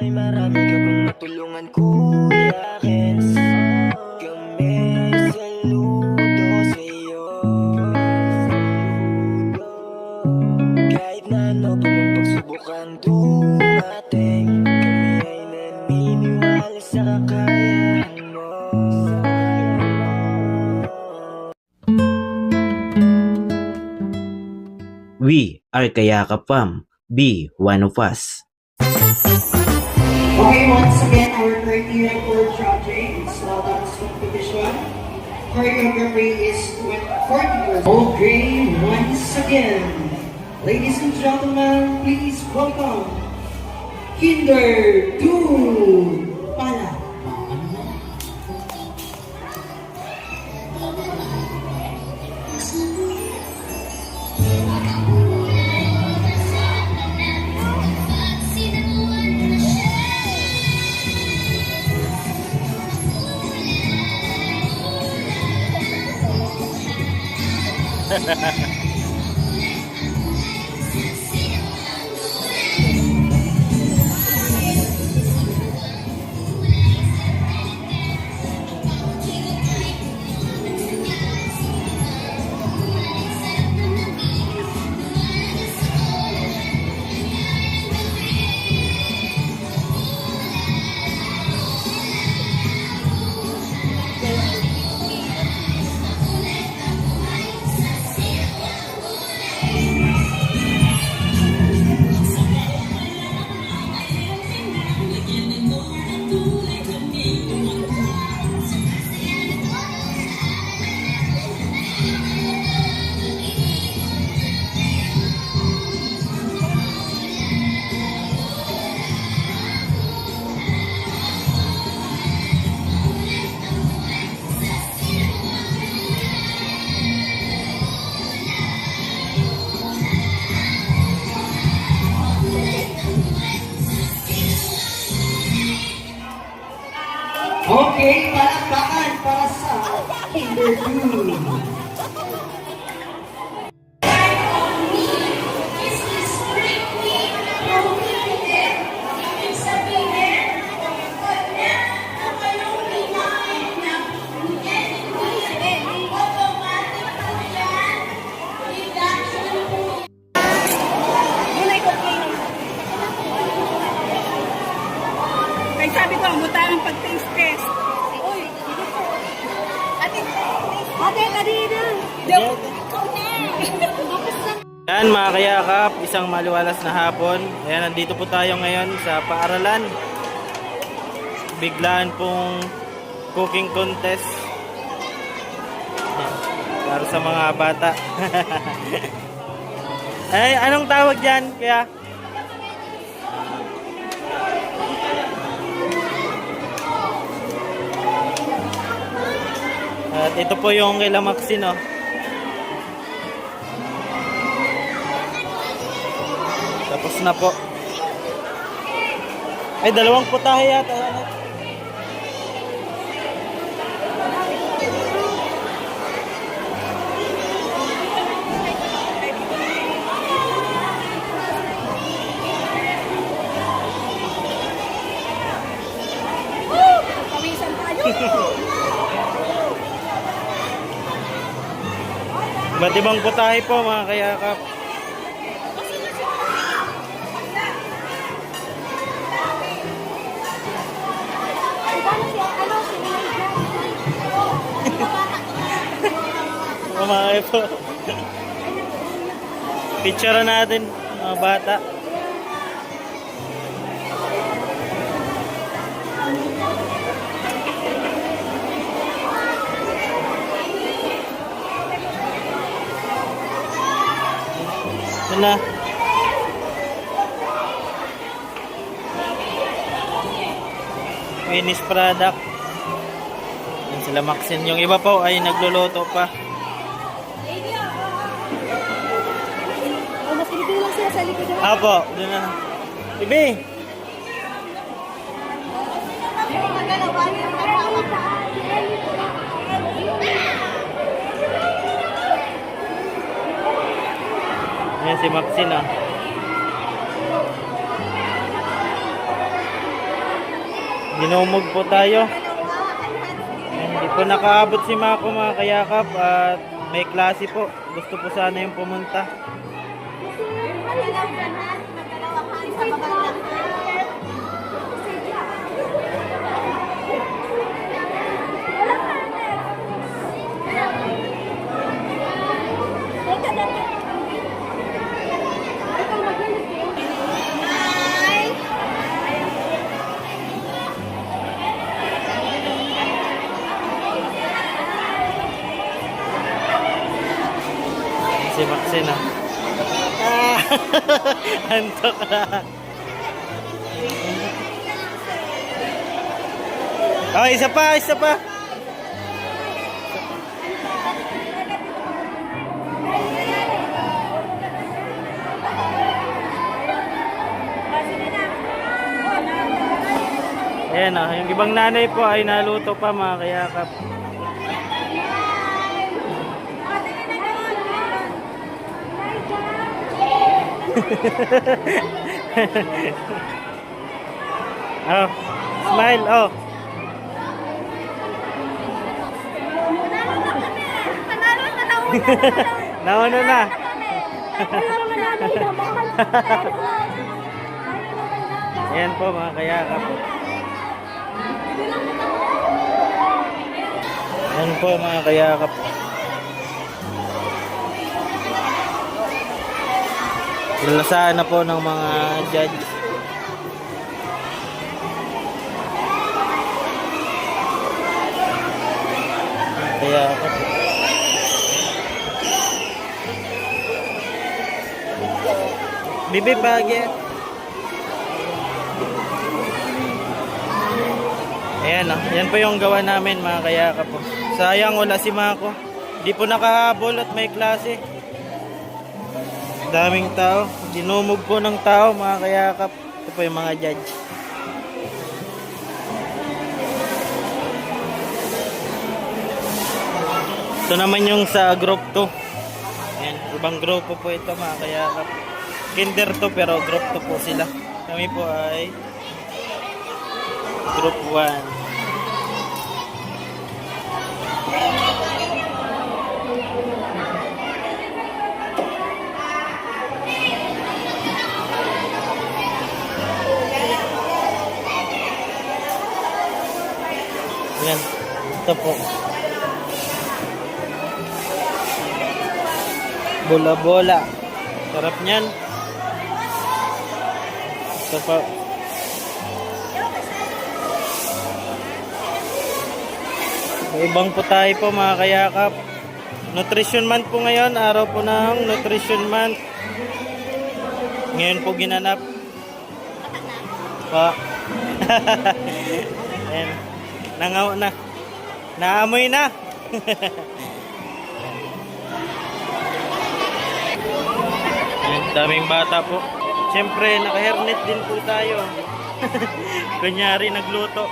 ay marami ka bang matulungan, kuya Kens? Kami saludo sa'yo. Kahit na ano pa mang pagsubok ang dumating, kami ay naniniwala sa kakayahan mo. We are Kayakap Fam. Be one of us. Okay, once again, our criteria for judging is dance competition. Choreography is 40 years. Okay, once again, ladies and gentlemen, please welcome Kinder 2 Pala. Okay, palakpakan para sa Kinder 2. Ay, sabi ko, mutang pag-taste test. Uy, ate, kanina. Ikaw na. Yan mga kayakap, isang maliwalas na hapon. Ayan, nandito po tayo ngayon sa paaralan. Biglaan pong cooking contest. Para sa mga bata. Ay, anong tawag dyan? Kaya at ito po yung kay Maxine, no? Tapos na po. Ay, dalawang putahe yata. Pawisan tayo. Iba't ibang putahe po mga kayakap. Mga po. Picture natin mga bata. Ito na. Finished product. Yan sila Maxine. Yung iba po ay nagluluto pa. Mas lang sila sa likod. Apo, doon na. Bibi! Ayan si Maxine, ah. Dinumog po tayo. Hindi po nakaabot si Mako mga kayakap at may klase po. Gusto po sana yung pumunta. Si Maxine ah. Antok na. Oh, isa pa, isa pa. Ayan oh, yung ibang nanay po ay naluto pa mga kayakap. Oh, smile, oh. Nauna na. Ayan po mga kayakap. Ayan po mga kayakap. Nilasaan na po ng mga judge. Kaya ako. Bibi bagay. Ayan o. Yan po yung gawa namin mga kayakap po. Sayang wala si Mako. Di po nakahabol at may klase. Daming tao. Dinumog po ng tao mga kayakap. Ito po yung mga judge. Ito naman yung sa group 2. Ayan, ibang grupo po ito mga kayakap. Kinder to pero group 2 po sila. Kami po ay group 1. Ayan, ito po. Bola-bola. Sarap niyan. Ito po. Ibang po tayo po mga kayakap. Nutrition month po ngayon. Araw po ng nutrition month. Ngayon po ginanap. Pa. Ayan. Nangaw na. Naamoy na. Ayan, daming bata po. Siyempre, naka-hairnet din po tayo. Kunyari, nagluto.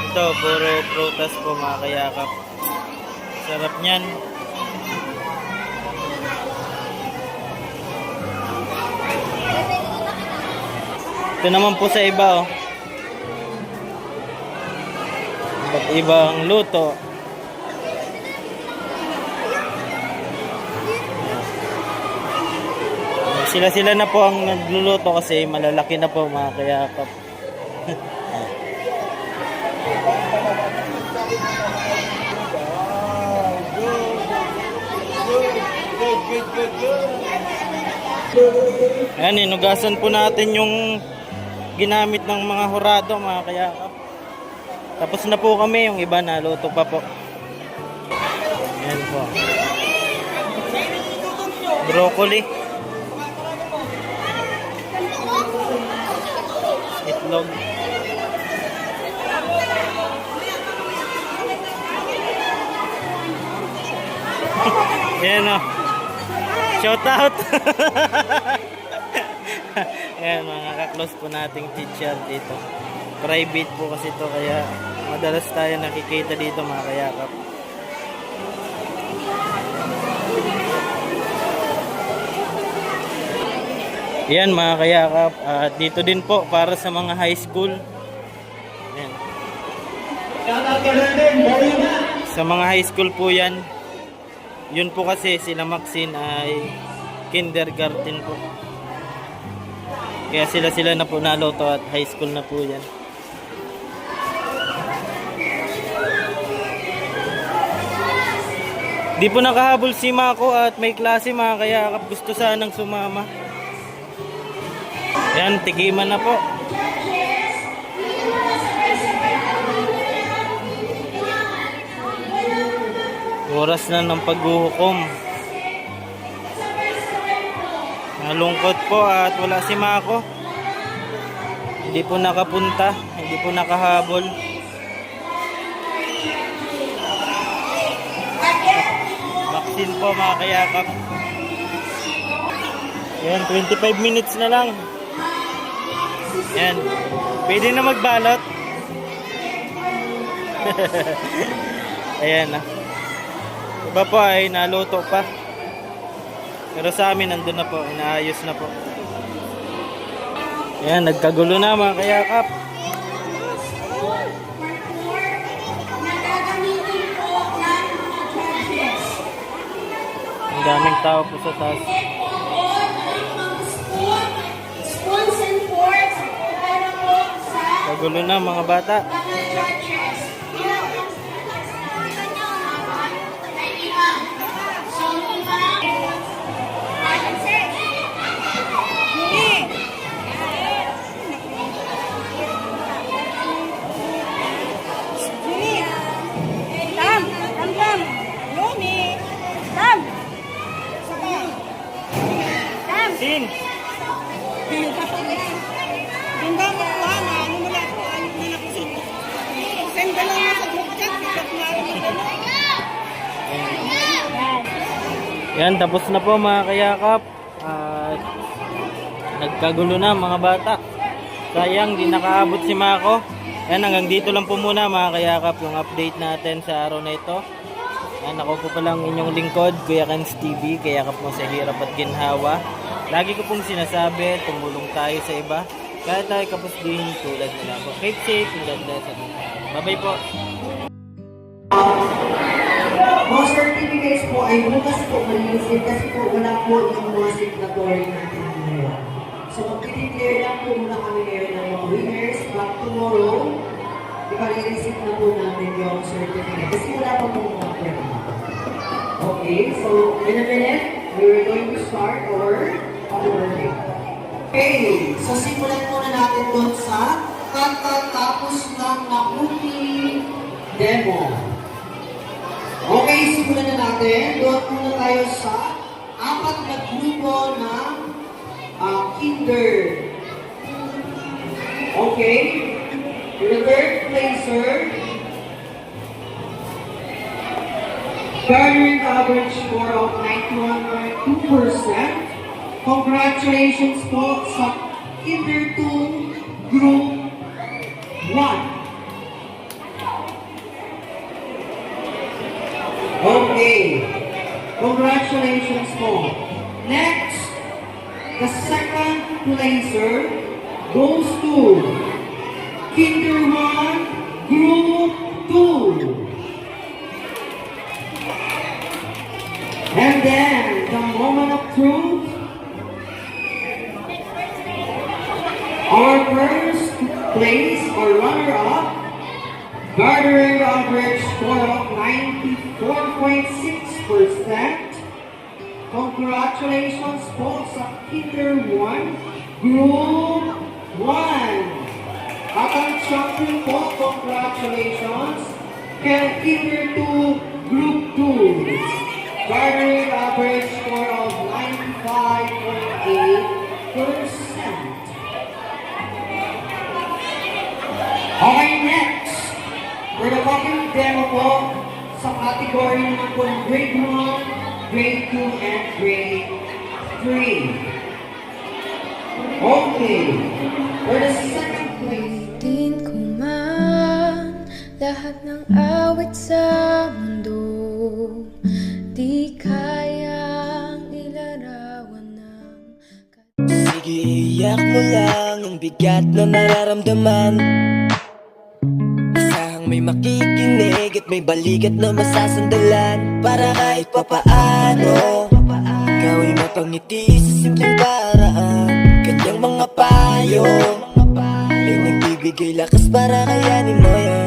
Ito, puro prutas po mga kayakap. Sarap niyan. Ito naman po sa iba oh. Iba't ibang luto. Sila-sila na po ang nagluluto kasi malalaki na po mga kayakap. Ayan, inugasan po natin yung ginamit ng mga hurado mga kayakap. Tapos na po kami, yung iba na luto pa po. Ayan po. Broccoli. Itlog. Ayan o. Shout out. Ayan, mga ka-close po nating teacher dito. Private po kasi ito kaya madalas tayo nakikita dito mga kayakap. Yan mga kayakap, at dito din po para sa mga high school. Yan. Sa mga high school po yan. Yun po kasi sila Maxine ay kindergarten po. Kaya sila na po naloto at high school na po yan. Di po nakahabol si Mako at may klase mga kayakap, gusto sanang sumama. Yan, tikiman na po. Oras na ng paghuhukom. Nalungkot po at wala si Mako. Hindi po nakapunta, hindi po nakahabol. Maxine po mga kayakap. Yan, 25 minutes na lang. Yan, pwede na magbalot. Ayan na. Iba po ay naluto pa. Pero sa amin nandun na po, inaayos na po. Ayan, nagkagulo na mga kayakap. Ang daming tao po sa taas. Spoons and forks para po sa Kagulo na mga bata. mga judges. Sin! Ganda mo po, ano mo na po, ano mo na po sila. Send ka lang sa group chat, pikat na rin mo. Yan, tapos na po mga kayakap. At nagkagulo na mga bata. Sayang, di nakaabot si Mako. Yan, hanggang dito lang po muna mga kayakap yung update natin sa araw na ito. Yan, ako po palang inyong lingkod, Kuya Kans TV, kayakap mo sa hirap at ginhawa. Lagi ko pong sinasabi, tumulong tayo sa iba. Kaya tayo kapusdihin tulad nila po. Keep safe, God bless. Bye-bye po. Mga certificates po ay bukas po malilisip kasi po wala po yung mga signatory natin ngayon. So mag-declare lang po muna kami ngayon ng mga winners, but tomorrow, ipag-receive na po natin yung certificate kasi wala pa po mga pwede. Okay, so in a minute, we're going to start our awarding. Okay, so simulan muna natin doon sa katatapos ng Nakuti demo. Okay, simulan na natin. Doon muna tayo sa apat na grupo ng kinder. Okay, the third placer, garnering average score of 91.2%. Congratulations po sa Kinder 2 Group 1. Okay. Congratulations po. Next, the second placer goes to Kinder 1 Group 2. And then, the moment of truth. Our first place or runner-up, garnering average score of 94.6%. Congratulations po sa Kinder 1 Group 1. At ang champion po, congratulations kay Kinder 2 Group 2. Garnering average score of 95.8%. Okay, next. For the following demo po, sa category naman po ng grade 1, grade 2, and grade 3. Okay. For the second place, Din ko man lahat ng awit sa mundo, di kayang ilarawan ng Sige Tiyak mo lang ang bigat na nararamdaman. Asahang may makikinig at may balikat na masasandalan. Para kahit papaano ikaw ay mapangiti sa simpleng paraan. Kanyang mga payo ay nagbibigay lakas para kayanin mo yan.